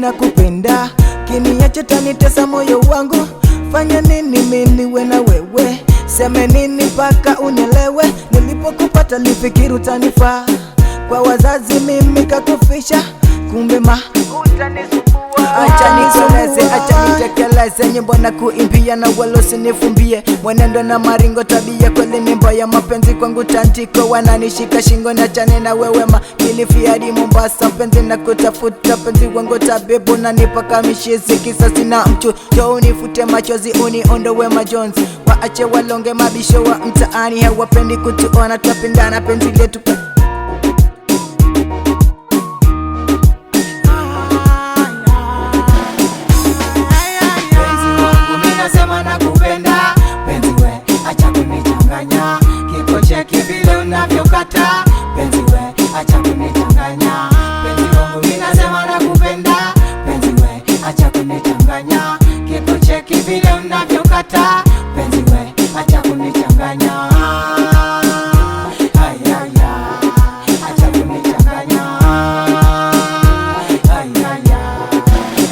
ninakupenda, kiniacha tanitesa moyo wangu. Fanya nini mimi niwe na wewe, seme nini mpaka unielewe. Nilipokupata lifikiri utanifaa, kwa wazazi mimi kakufisha, kumbe utanisumbua. Acha nikoleze, acha nitekeleze, nyimbo na kuimbia na wala usinifumbie. Mwenendo na maringo, tabia kweli ni mbaya, mapenzi kwangu tantiko, wananishika shingo na chane na wewe Kilifi hadi Mombasa, penzi na kutafuta, penzi wangu tabibu na nipaka mishizi, kisa sina mchu, jo unifute machozi uniondowe majonzi. Waache walonge mabisho wa mtaani, hawapendi kutuona twapendana, penzi letu vile unavyokata. Penzi we, acha kunichanganya. Penzi wangu mimi nasema nakupenda. Penzi we, acha kunichanganya. Kiko cheki vile unavyokata. Penzi we, acha kunichanganya. Acha kunichanganya.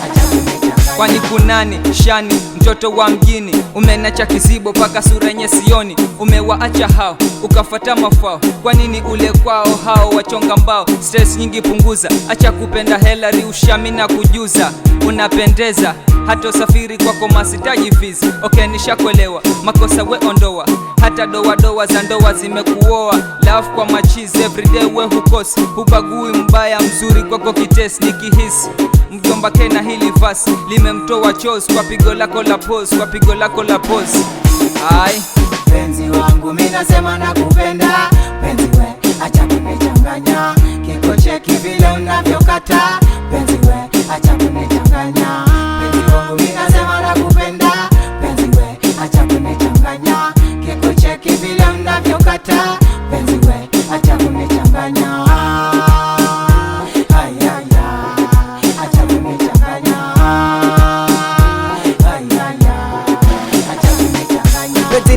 Acha kunichanganya. Kwani kunani, shani, mtoto wa mjini, umenacha kizibo paka sura nye sioni. Umewaacha hao, ukafata mafao, kwa nini ule kwao hao wachonga mbao. Stress nyingi punguza, acha kupenda helari ushami na kujuza. Unapendeza, hata usafiri kwako masitaji fees. Okay nishakuelewa, makosa we ondoa, hata doa za ndoa zimekuoa. Love kwa machizi, everyday we hukosi, hubagui mbaya mzuri kwako kitesi. Nikihisi mjomba kena hili vasi, limemtoa chozi kwa pigo lako la pose, kwa pigo lako la pose. Ai penzi wangu mimi nasema nakupenda. Penzi we, acha kunichanganya. Kiko cheki vile unavyokata. Penzi we, acha kunichanganya. Penzi wangu mimi nasema nakupenda. Penzi we, acha kunichanganya. Kiko cheki vile unavyokata. Penzi we, acha kunichanganya. Acha kunichanganya.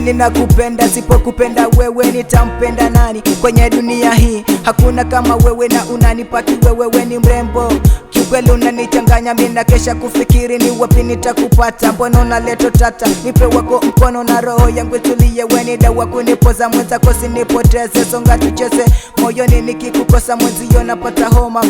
Ninakupenda, sipokupenda wewe nitampenda nani kwenye dunia hii? Hakuna kama wewe na unanipaki wewe ni mrembo. Kiukweli unanichanganya, mimi nakesha kufikiri ni wapi nitakupata. Mbona unaleta tata, nipe wako mkono na roho yangu tulie. Wewe ni dawa kunipoza, mwenzako sinipoteze. Songa tucheze, moyoni nikikukosa mwenzio napata homa.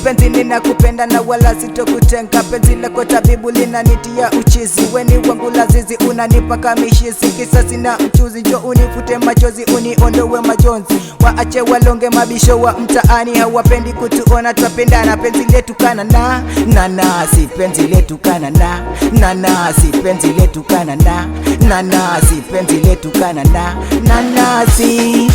Penzi ninakupenda na wala sitokutenga. Penzi lako tabibu linanitia uchizi. Weni wangu lazizi, unanipa kamishizi, kisa sina mchuzi. Njo unifute machozi, uniondowe majonzi. Waache walonge mabisho wa mtaani, hawapendi kutuona twapendana. Penzi letu kana na nasi, penzi letu kana na nasi, penzi letu kana na nasi, penzi letu kana na nasi.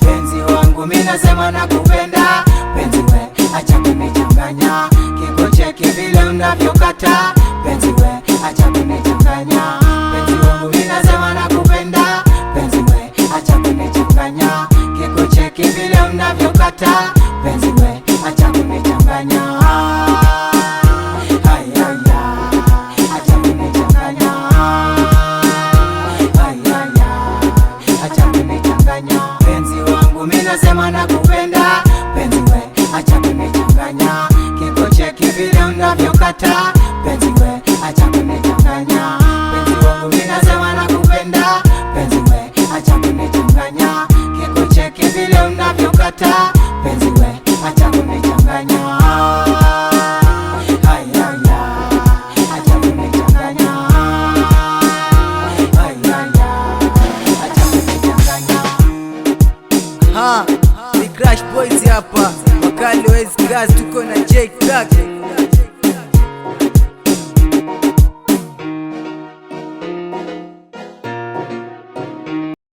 Penzi wangu mimi nasema nakupenda. Penzi we, acha kunichanganya. Kiko cheki vile unavyokata. Penzi we, acha kunichanganya. Penzi wangu mimi nasema nakupenda. Penzi we, acha kunichanganya. Kiko cheki vile unavyokata. Penzi we, acha kunichanganya. Acha kunichanganya. Acha kunichanganya. Penzi wangu mimi nasema nakupenda. Penzi we, acha kunichanganya. Kiko cheki vile unavyokata. Penzi we, acha kunichanganya. Penzi wangu mimi nasema nakupenda. Penzi we, acha kunichanganya. Kiko cheki vile unavyokata. Penzi we, acha kunichanganya. Acha kunichanganya. Acha kunichanganya. Ni Crash Boys hapa, wakali wa West Gas, tuko na J Crack.